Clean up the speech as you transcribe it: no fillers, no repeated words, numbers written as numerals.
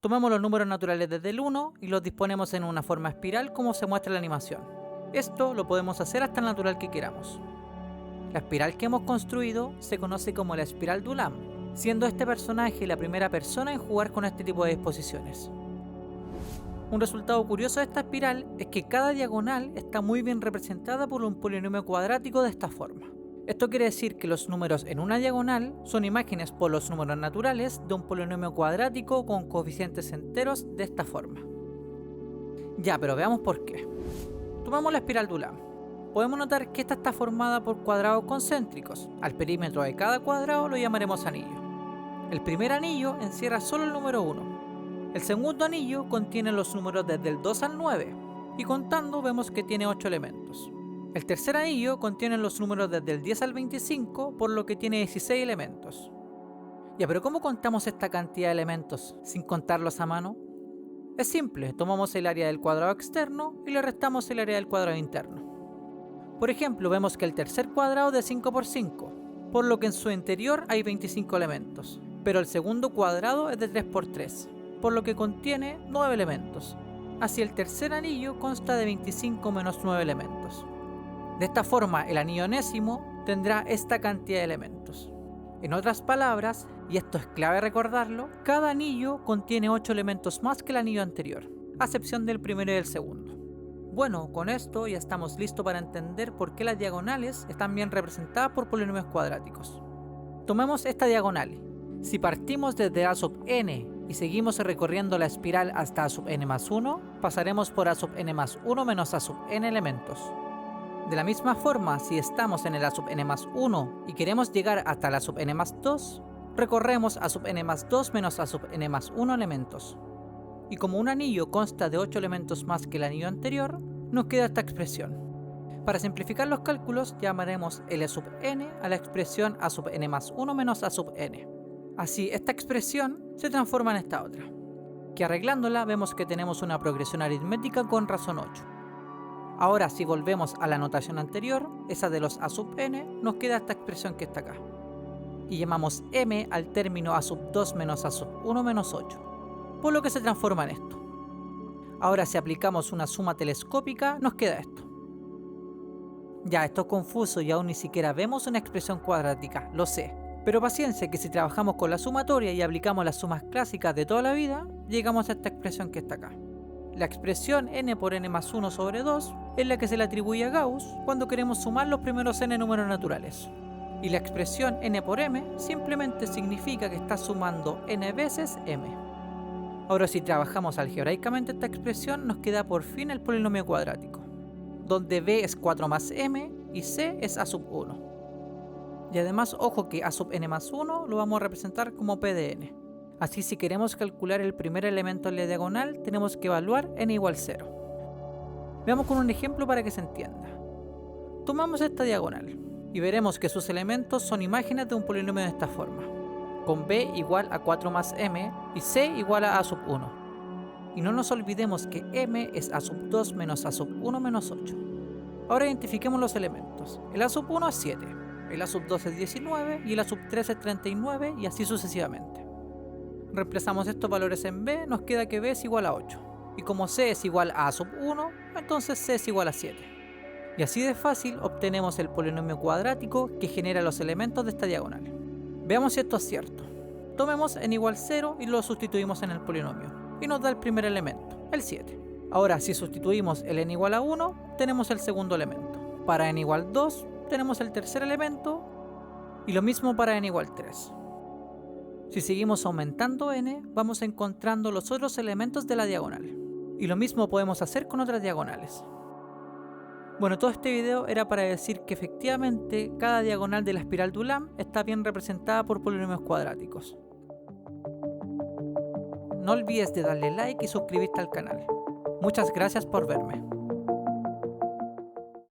Tomamos los números naturales desde el 1 y los disponemos en una forma espiral como se muestra en la animación. Esto lo podemos hacer hasta el natural que queramos. La espiral que hemos construido se conoce como la espiral de Ulam, siendo este personaje la primera persona en jugar con este tipo de disposiciones. Un resultado curioso de esta espiral es que cada diagonal está muy bien representada por un polinomio cuadrático de esta forma. Esto quiere decir que los números en una diagonal son imágenes por los números naturales de un polinomio cuadrático con coeficientes enteros de esta forma. Ya, pero veamos por qué. Tomamos la espiral de Ulam. Podemos notar que esta está formada por cuadrados concéntricos. Al perímetro de cada cuadrado lo llamaremos anillo. El primer anillo encierra solo el número 1. El segundo anillo contiene los números desde el 2 al 9, y contando vemos que tiene 8 elementos. El tercer anillo contiene los números desde el 10 al 25, por lo que tiene 16 elementos. Ya, pero ¿cómo contamos esta cantidad de elementos sin contarlos a mano? Es simple, tomamos el área del cuadrado externo y le restamos el área del cuadrado interno. Por ejemplo, vemos que el tercer cuadrado es de 5 por 5, por lo que en su interior hay 25 elementos, pero el segundo cuadrado es de 3 por 3, por lo que contiene 9 elementos. Así el tercer anillo consta de 25 menos 9 elementos. De esta forma, el anillo enésimo tendrá esta cantidad de elementos. En otras palabras, y esto es clave recordarlo, cada anillo contiene 8 elementos más que el anillo anterior, a excepción del primero y del segundo. Bueno, con esto ya estamos listos para entender por qué las diagonales están bien representadas por polinomios cuadráticos. Tomemos esta diagonal. Si partimos desde a sub n y seguimos recorriendo la espiral hasta a sub n más 1, pasaremos por a sub n más 1 menos a sub n elementos. De la misma forma, si estamos en el a sub n más 1 y queremos llegar hasta la sub n más 2, recorremos a sub n más 2 menos a sub n más 1 elementos. Y como un anillo consta de 8 elementos más que el anillo anterior, nos queda esta expresión. Para simplificar los cálculos, llamaremos L sub n a la expresión a sub n más 1 menos a sub n. Así, esta expresión se transforma en esta otra, que arreglándola vemos que tenemos una progresión aritmética con razón 8. Ahora, si volvemos a la notación anterior, esa de los a sub n, nos queda esta expresión que está acá. Y llamamos m al término a sub 2 menos a sub 1 menos 8, por lo que se transforma en esto. Ahora, si aplicamos una suma telescópica, nos queda esto. Ya, esto es confuso y aún ni siquiera vemos una expresión cuadrática, lo sé. Pero paciencia, que si trabajamos con la sumatoria y aplicamos las sumas clásicas de toda la vida, llegamos a esta expresión que está acá. La expresión n por n más 1 sobre 2 es la que se le atribuye a Gauss cuando queremos sumar los primeros n números naturales. Y la expresión n por m simplemente significa que está sumando n veces m. Ahora, si trabajamos algebraicamente esta expresión, nos queda por fin el polinomio cuadrático, donde b es 4 más m y c es a sub 1. Y además, ojo que a sub n más 1 lo vamos a representar como p de n. Así, si queremos calcular el primer elemento en la diagonal, tenemos que evaluar n igual 0. Veamos con un ejemplo para que se entienda. Tomamos esta diagonal y veremos que sus elementos son imágenes de un polinomio de esta forma, con b igual a 4 más m y c igual a sub 1. Y no nos olvidemos que m es a sub 2 menos a sub 1 menos 8. Ahora identifiquemos los elementos. El a sub 1 es 7, el a sub 2 es 19 y el a sub 3 es 39 y así sucesivamente. Reemplazamos estos valores en b, nos queda que b es igual a 8. Y como c es igual a sub 1, entonces c es igual a 7. Y así de fácil obtenemos el polinomio cuadrático que genera los elementos de esta diagonal. Veamos si esto es cierto. Tomemos n igual 0 y lo sustituimos en el polinomio, y nos da el primer elemento, el 7. Ahora, si sustituimos el n igual a 1, tenemos el segundo elemento. Para n igual 2, tenemos el tercer elemento, y lo mismo para n igual 3. Si seguimos aumentando n, vamos encontrando los otros elementos de la diagonal. Y lo mismo podemos hacer con otras diagonales. Bueno, todo este video era para decir que efectivamente cada diagonal de la espiral de Ulam está bien representada por polinomios cuadráticos. No olvides de darle like y suscribirte al canal. Muchas gracias por verme.